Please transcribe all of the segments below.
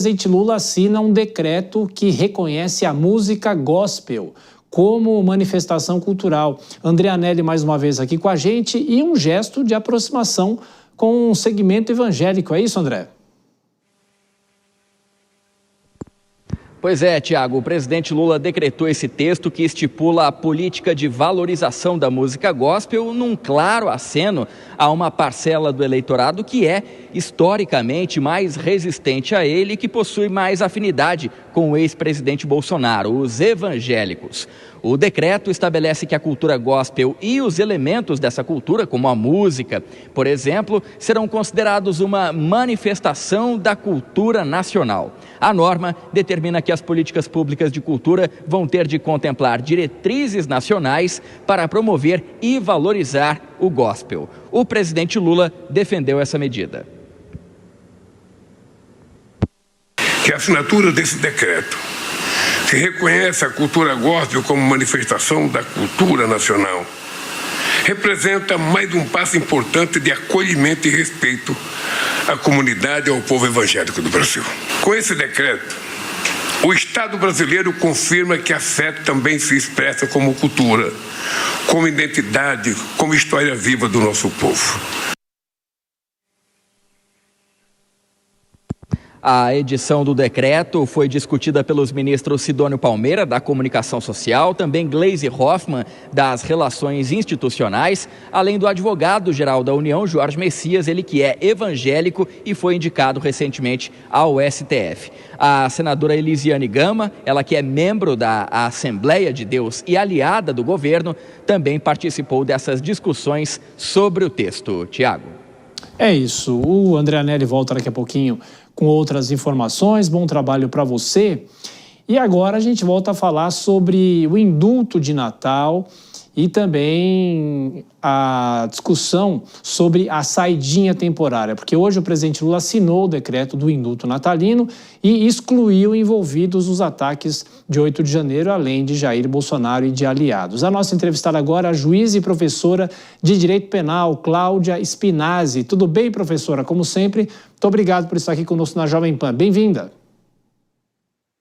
presidente Lula assina um decreto que reconhece a música gospel como manifestação cultural. André Anelli mais uma vez aqui com a gente e um gesto de aproximação com o segmento evangélico. É isso, André? Pois é, Tiago, o presidente Lula decretou esse texto que estipula a política de valorização da música gospel num claro aceno a uma parcela do eleitorado que é historicamente mais resistente a ele e que possui mais afinidade com o ex-presidente Bolsonaro, os evangélicos. O decreto estabelece que a cultura gospel e os elementos dessa cultura, como a música, por exemplo, serão considerados uma manifestação da cultura nacional. A norma determina que as políticas públicas de cultura vão ter de contemplar diretrizes nacionais para promover e valorizar o gospel. O presidente Lula defendeu essa medida. Que a assinatura desse decreto que reconhece a cultura gospel como manifestação da cultura nacional representa mais um passo importante de acolhimento e respeito à comunidade e ao povo evangélico do Brasil. Com esse decreto, o Estado brasileiro confirma que a fé também se expressa como cultura, como identidade, como história viva do nosso povo. A edição do decreto foi discutida pelos ministros Sidônio Palmeira, da Comunicação Social, também Gleisi Hoffmann, das Relações Institucionais, além do advogado-geral da União, Jorge Messias, ele que é evangélico e foi indicado recentemente ao STF. A senadora Elisiane Gama, ela que é membro da Assembleia de Deus e aliada do governo, também participou dessas discussões sobre o texto. Tiago. É isso. O André Anelli volta daqui a pouquinho com outras informações. Bom trabalho para você. E agora a gente volta a falar sobre o indulto de Natal e também a discussão sobre a saidinha temporária, porque hoje o presidente Lula assinou o decreto do indulto natalino e excluiu envolvidos nos ataques de 8 de janeiro, além de Jair Bolsonaro e de aliados. A nossa entrevistada agora é a juíza e professora de Direito Penal, Cláudia Spinazzi. Tudo bem, professora? Como sempre, muito obrigado por estar aqui conosco na Jovem Pan. Bem-vinda.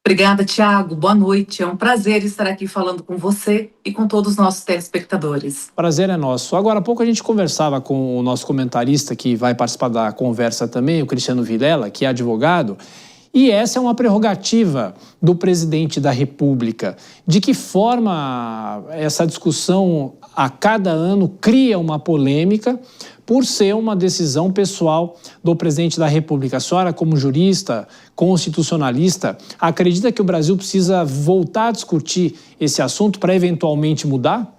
Obrigada, Tiago. Boa noite. É um prazer estar aqui falando com você e com todos os nossos telespectadores. Prazer é nosso. Agora há pouco a gente conversava com o nosso comentarista que vai participar da conversa também, o Cristiano Vilela, que é advogado, e essa é uma prerrogativa do presidente da República. De que forma essa discussão a cada ano cria uma polêmica por ser uma decisão pessoal do presidente da República? A senhora, como jurista, constitucionalista, acredita que o Brasil precisa voltar a discutir esse assunto para eventualmente mudar?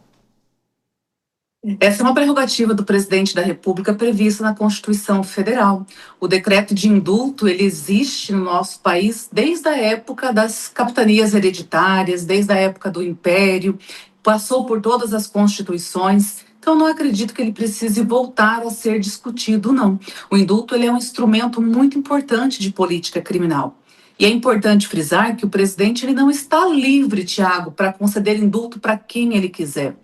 Essa é uma prerrogativa do presidente da República prevista na Constituição Federal. O decreto de indulto, ele existe no nosso país desde a época das capitanias hereditárias, desde a época do Império, passou por todas as constituições. Então, não acredito que ele precise voltar a ser discutido, não. O indulto ele é um instrumento muito importante de política criminal. E é importante frisar que o presidente ele não está livre, Tiago, para conceder indulto para quem ele quiser.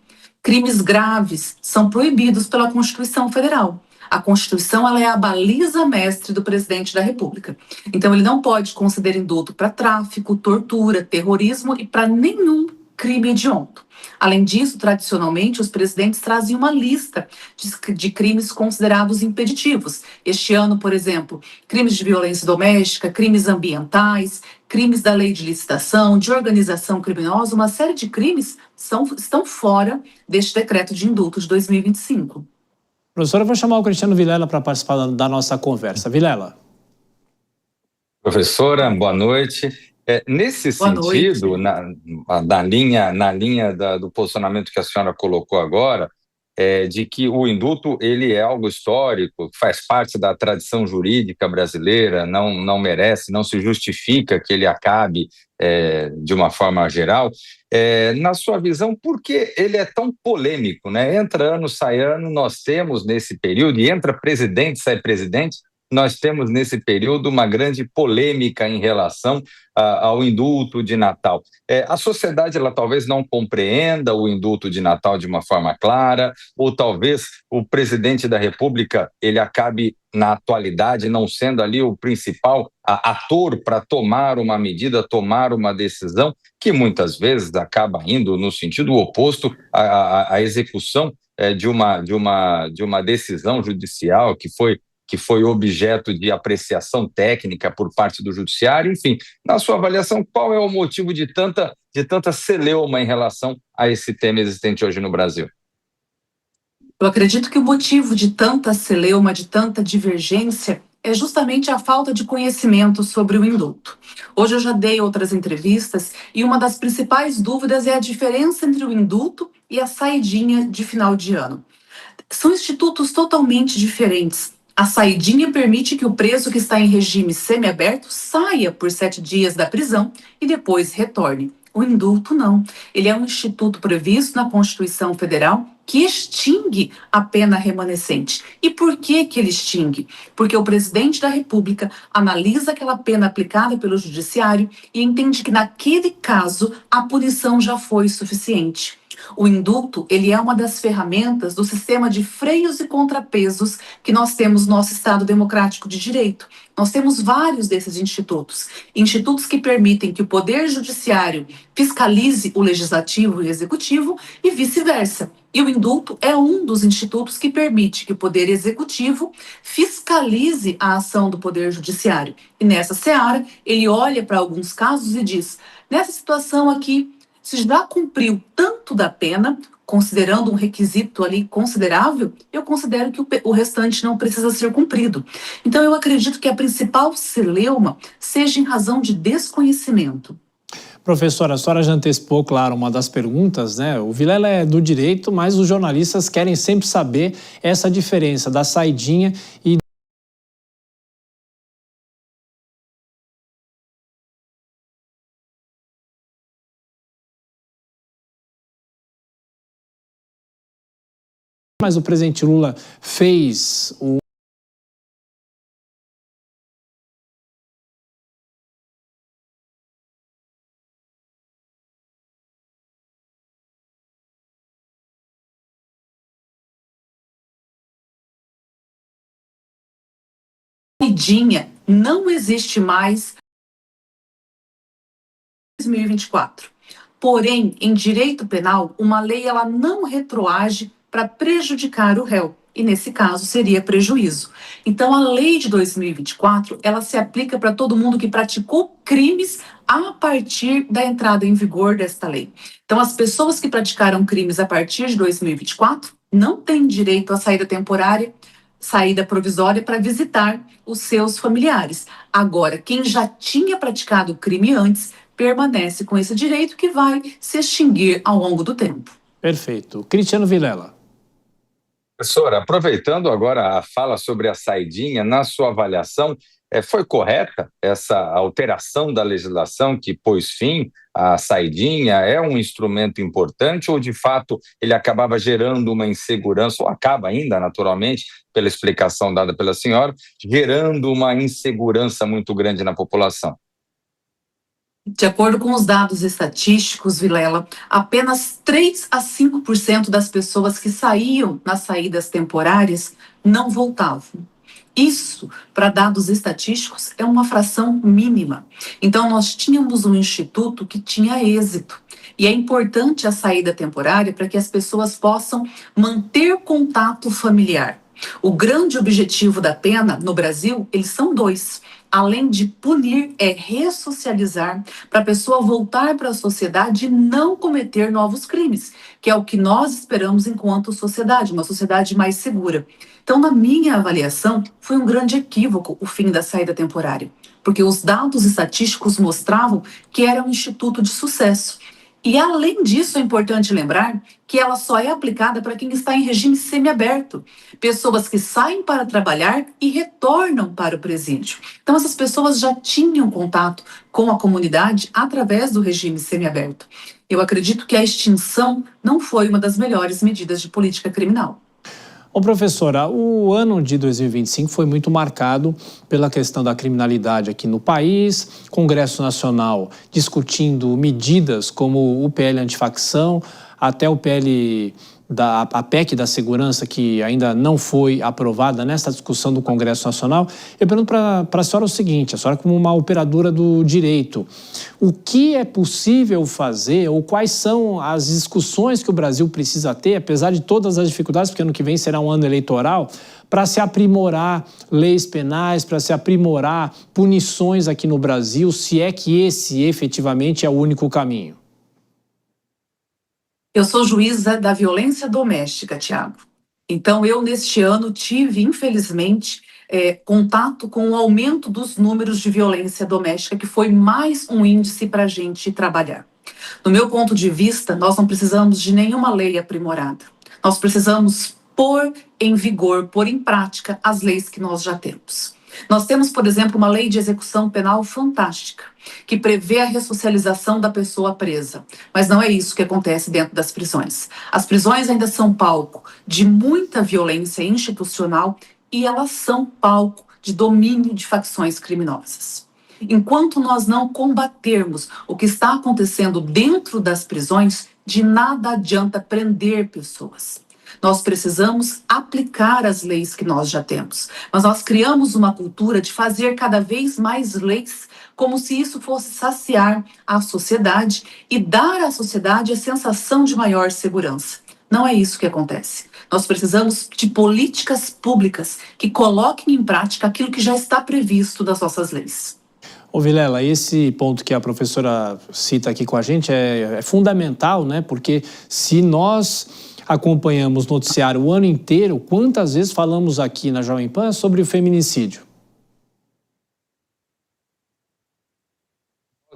Crimes graves são proibidos pela Constituição Federal. A Constituição ela é a baliza mestre do presidente da República. Então, ele não pode conceder indulto para tráfico, tortura, terrorismo e para nenhum crime hediondo. Além disso, tradicionalmente, os presidentes trazem uma lista de crimes considerados impeditivos. Este ano, por exemplo, crimes de violência doméstica, crimes ambientais, crimes da lei de licitação, de organização criminosa, uma série de crimes estão fora deste decreto de indulto de 2025. Professora, eu vou chamar o Cristiano Vilela para participar da nossa conversa. Vilela. Professora, boa noite. Nesse sentido, na linha do posicionamento que a senhora colocou agora, de que o indulto ele é algo histórico, faz parte da tradição jurídica brasileira, não merece, não se justifica que ele acabe de uma forma geral. Na sua visão, por que ele é tão polêmico, né? Entra ano, sai ano, nós temos nesse período, e entra presidente, sai presidente, nós temos nesse período uma grande polêmica em relação ao indulto de Natal. A sociedade ela talvez não compreenda o indulto de Natal de uma forma clara, ou talvez o presidente da República ele acabe, na atualidade, não sendo ali o principal ator para tomar uma medida, tomar uma decisão, que muitas vezes acaba indo no sentido oposto à execução de uma decisão judicial que foi objeto de apreciação técnica por parte do judiciário. Enfim, na sua avaliação, qual é o motivo de tanta celeuma em relação a esse tema existente hoje no Brasil? Eu acredito que o motivo de tanta celeuma, de tanta divergência, é justamente a falta de conhecimento sobre o indulto. Hoje eu já dei outras entrevistas e uma das principais dúvidas é a diferença entre o indulto e a saidinha de final de ano. São institutos totalmente diferentes. A saidinha permite que o preso que está em regime semiaberto saia por 7 dias da prisão e depois retorne. O indulto não. Ele é um instituto previsto na Constituição Federal que extingue a pena remanescente. E por que ele extingue? Porque o presidente da República analisa aquela pena aplicada pelo judiciário e entende que naquele caso a punição já foi suficiente. O indulto, ele é uma das ferramentas do sistema de freios e contrapesos que nós temos no nosso Estado democrático de direito. Nós temos vários desses institutos. Institutos que permitem que o Poder Judiciário fiscalize o Legislativo e o Executivo e vice-versa. E o indulto é um dos institutos que permite que o Poder Executivo fiscalize a ação do Poder Judiciário. E nessa seara, ele olha para alguns casos e diz, nessa situação aqui, se já cumpriu tanto da pena, considerando um requisito ali considerável, eu considero que o restante não precisa ser cumprido. Então, eu acredito que a principal celeuma seja em razão de desconhecimento. Professora, a senhora já antecipou, claro, uma das perguntas, né? O Vilela é do direito, mas os jornalistas querem sempre saber essa diferença da saidinha e mas o presidente Lula fez o saidinha não existe mais em 2024. Porém, em direito penal, uma lei ela não retroage para prejudicar o réu, e nesse caso seria prejuízo. Então, a lei de 2024, ela se aplica para todo mundo que praticou crimes a partir da entrada em vigor desta lei. Então, as pessoas que praticaram crimes a partir de 2024 não têm direito à saída temporária, saída provisória para visitar os seus familiares. Agora, quem já tinha praticado o crime antes, permanece com esse direito que vai se extinguir ao longo do tempo. Perfeito. Cristiano Vilela. Professora, aproveitando agora a fala sobre a saidinha, na sua avaliação, foi correta essa alteração da legislação que pôs fim à saidinha? É um instrumento importante ou, de fato, ele acabava gerando uma insegurança, ou acaba ainda, naturalmente, pela explicação dada pela senhora, gerando uma insegurança muito grande na população? De acordo com os dados estatísticos, Vilela, apenas 3 a 5% das pessoas que saíam nas saídas temporárias não voltavam. Isso, para dados estatísticos, é uma fração mínima. Então, nós tínhamos um instituto que tinha êxito. E é importante a saída temporária para que as pessoas possam manter contato familiar. O grande objetivo da pena no Brasil, eles são 2. Além de punir, é ressocializar para a pessoa voltar para a sociedade e não cometer novos crimes, que é o que nós esperamos enquanto sociedade, uma sociedade mais segura. Então, na minha avaliação, foi um grande equívoco o fim da saída temporária, porque os dados estatísticos mostravam que era um instituto de sucesso. E, além disso, é importante lembrar que ela só é aplicada para quem está em regime semiaberto. Pessoas que saem para trabalhar e retornam para o presídio. Então, essas pessoas já tinham contato com a comunidade através do regime semiaberto. Eu acredito que a extinção não foi uma das melhores medidas de política criminal. Ô, professora, o ano de 2025 foi muito marcado pela questão da criminalidade aqui no país, Congresso Nacional discutindo medidas como o PL antifacção, até o PL a PEC da segurança, que ainda não foi aprovada nessa discussão do Congresso Nacional. Eu pergunto para a senhora o seguinte, a senhora como uma operadora do direito, o que é possível fazer ou quais são as discussões que o Brasil precisa ter, apesar de todas as dificuldades, porque ano que vem será um ano eleitoral, para se aprimorar leis penais, para se aprimorar punições aqui no Brasil, se é que esse efetivamente é o único caminho? Eu sou juíza da violência doméstica, Tiago. Então, eu, neste ano, tive, infelizmente, contato com o aumento dos números de violência doméstica, que foi mais um índice para a gente trabalhar. Do meu ponto de vista, nós não precisamos de nenhuma lei aprimorada. Nós precisamos pôr em vigor, pôr em prática as leis que nós já temos. Nós temos, por exemplo, uma lei de execução penal fantástica, que prevê a ressocialização da pessoa presa. Mas não é isso que acontece dentro das prisões. As prisões ainda são palco de muita violência institucional e elas são palco de domínio de facções criminosas. Enquanto nós não combatermos o que está acontecendo dentro das prisões, de nada adianta prender pessoas. Nós precisamos aplicar as leis que nós já temos. Mas nós criamos uma cultura de fazer cada vez mais leis como se isso fosse saciar a sociedade e dar à sociedade a sensação de maior segurança. Não é isso que acontece. Nós precisamos de políticas públicas que coloquem em prática aquilo que já está previsto das nossas leis. Ô Vilela, esse ponto que a professora cita aqui com a gente é fundamental, né? Porque se nós acompanhamos o noticiário o ano inteiro, quantas vezes falamos aqui na Jovem Pan sobre o feminicídio?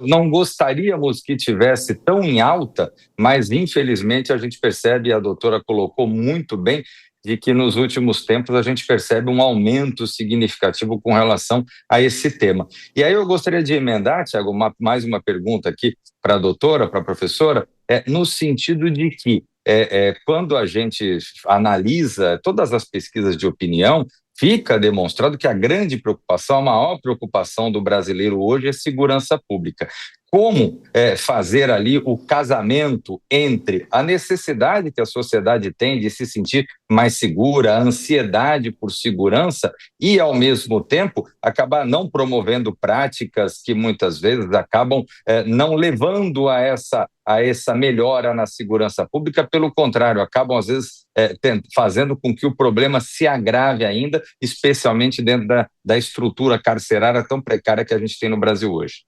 Não gostaríamos que tivesse tão em alta, mas infelizmente a gente percebe, a doutora colocou muito bem, de que nos últimos tempos a gente percebe um aumento significativo com relação a esse tema. E aí eu gostaria de emendar, Tiago, mais uma pergunta aqui para a doutora, para a professora, no sentido de que quando a gente analisa todas as pesquisas de opinião, fica demonstrado que a grande preocupação, a maior preocupação do brasileiro hoje é segurança pública. Como fazer ali o casamento entre a necessidade que a sociedade tem de se sentir mais segura, a ansiedade por segurança e, ao mesmo tempo, acabar não promovendo práticas que muitas vezes acabam não levando a essa melhora na segurança pública, pelo contrário, acabam às vezes fazendo com que o problema se agrave ainda, especialmente dentro da estrutura carcerária tão precária que a gente tem no Brasil hoje.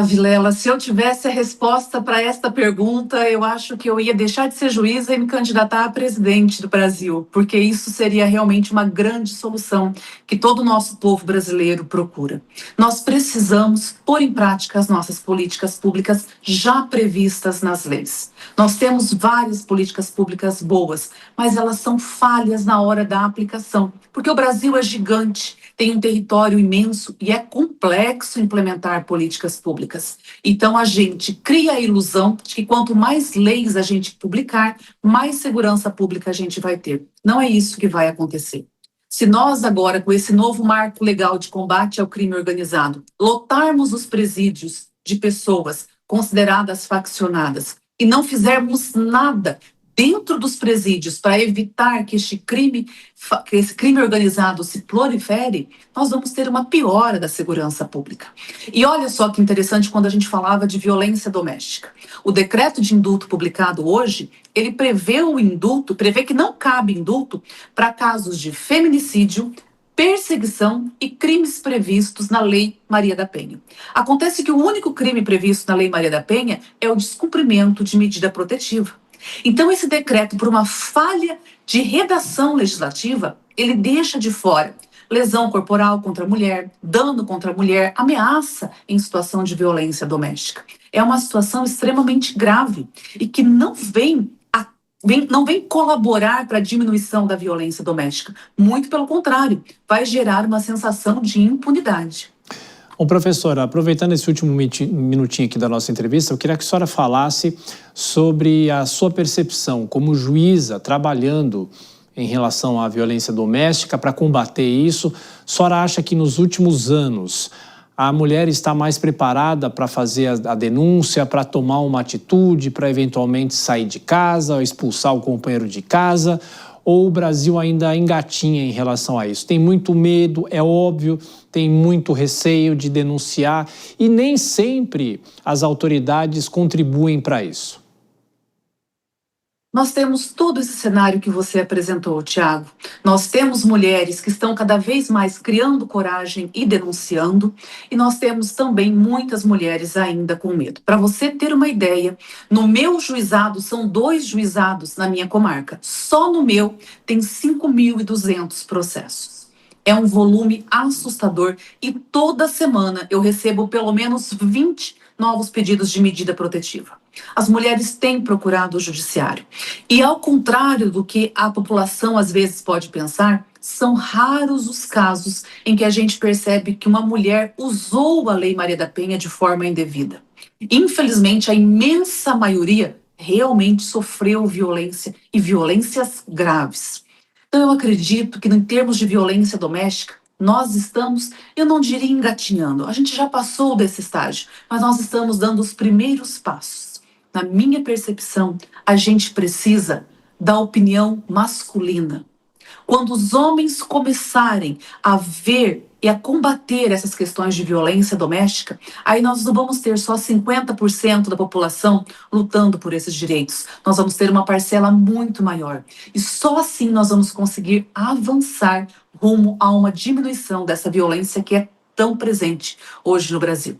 Vilela, se eu tivesse a resposta para esta pergunta, eu acho que eu ia deixar de ser juíza e me candidatar a presidente do Brasil, porque isso seria realmente uma grande solução que todo o nosso povo brasileiro procura. Nós precisamos pôr em prática as nossas políticas públicas já previstas nas leis. Nós temos várias políticas públicas boas, mas elas são falhas na hora da aplicação, porque o Brasil é gigante, tem um território imenso e é complexo implementar políticas públicas. Então, a gente cria a ilusão de que quanto mais leis a gente publicar, mais segurança pública a gente vai ter. Não é isso que vai acontecer. Se nós agora, com esse novo marco legal de combate ao crime organizado, lotarmos os presídios de pessoas consideradas faccionadas e não fizermos nada dentro dos presídios para evitar que esse crime organizado se prolifere, nós vamos ter uma piora da segurança pública. E olha só que interessante quando a gente falava de violência doméstica. O decreto de indulto publicado hoje, ele prevê que não cabe indulto para casos de feminicídio, perseguição e crimes previstos na Lei Maria da Penha. Acontece que o único crime previsto na Lei Maria da Penha é o descumprimento de medida protetiva. Então, esse decreto, por uma falha de redação legislativa, ele deixa de fora lesão corporal contra a mulher, dano contra a mulher, ameaça em situação de violência doméstica. É uma situação extremamente grave e que não vem colaborar para a diminuição da violência doméstica. Muito pelo contrário, vai gerar uma sensação de impunidade. Bom, professora, aproveitando esse último minutinho aqui da nossa entrevista, eu queria que a senhora falasse sobre a sua percepção como juíza, trabalhando em relação à violência doméstica para combater isso. A senhora acha que nos últimos anos a mulher está mais preparada para fazer a denúncia, para tomar uma atitude, para eventualmente sair de casa, expulsar o companheiro de casa? Ou o Brasil ainda engatinha em relação a isso? Tem muito medo, é óbvio, tem muito receio de denunciar e nem sempre as autoridades contribuem para isso. Nós temos todo esse cenário que você apresentou, Tiago. Nós temos mulheres que estão cada vez mais criando coragem e denunciando, e nós temos também muitas mulheres ainda com medo. Para você ter uma ideia, no meu juizado, são 2 juizados na minha comarca. Só no meu tem 5.200 processos. É um volume assustador e toda semana eu recebo pelo menos 20 novos pedidos de medida protetiva. As mulheres têm procurado o judiciário. E ao contrário do que a população às vezes pode pensar, são raros os casos em que a gente percebe que uma mulher usou a Lei Maria da Penha de forma indevida. Infelizmente, a imensa maioria realmente sofreu violência e violências graves. Então eu acredito que em termos de violência doméstica, nós estamos, eu não diria engatinhando, a gente já passou desse estágio, mas nós estamos dando os primeiros passos. Na minha percepção, a gente precisa da opinião masculina. Quando os homens começarem a ver e a combater essas questões de violência doméstica, aí nós não vamos ter só 50% da população lutando por esses direitos. Nós vamos ter uma parcela muito maior. E só assim nós vamos conseguir avançar rumo a uma diminuição dessa violência que é tão presente hoje no Brasil.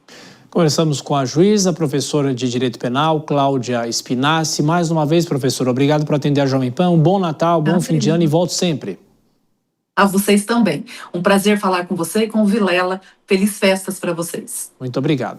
Conversamos com a juíza, professora de Direito Penal, Cláudia Spinassi. Mais uma vez, professora, obrigado por atender a Jovem Pan. Um bom Natal, bom fim de ano e volte sempre. A vocês também. Um prazer falar com você e com o Vilela. Feliz festas para vocês. Muito obrigado.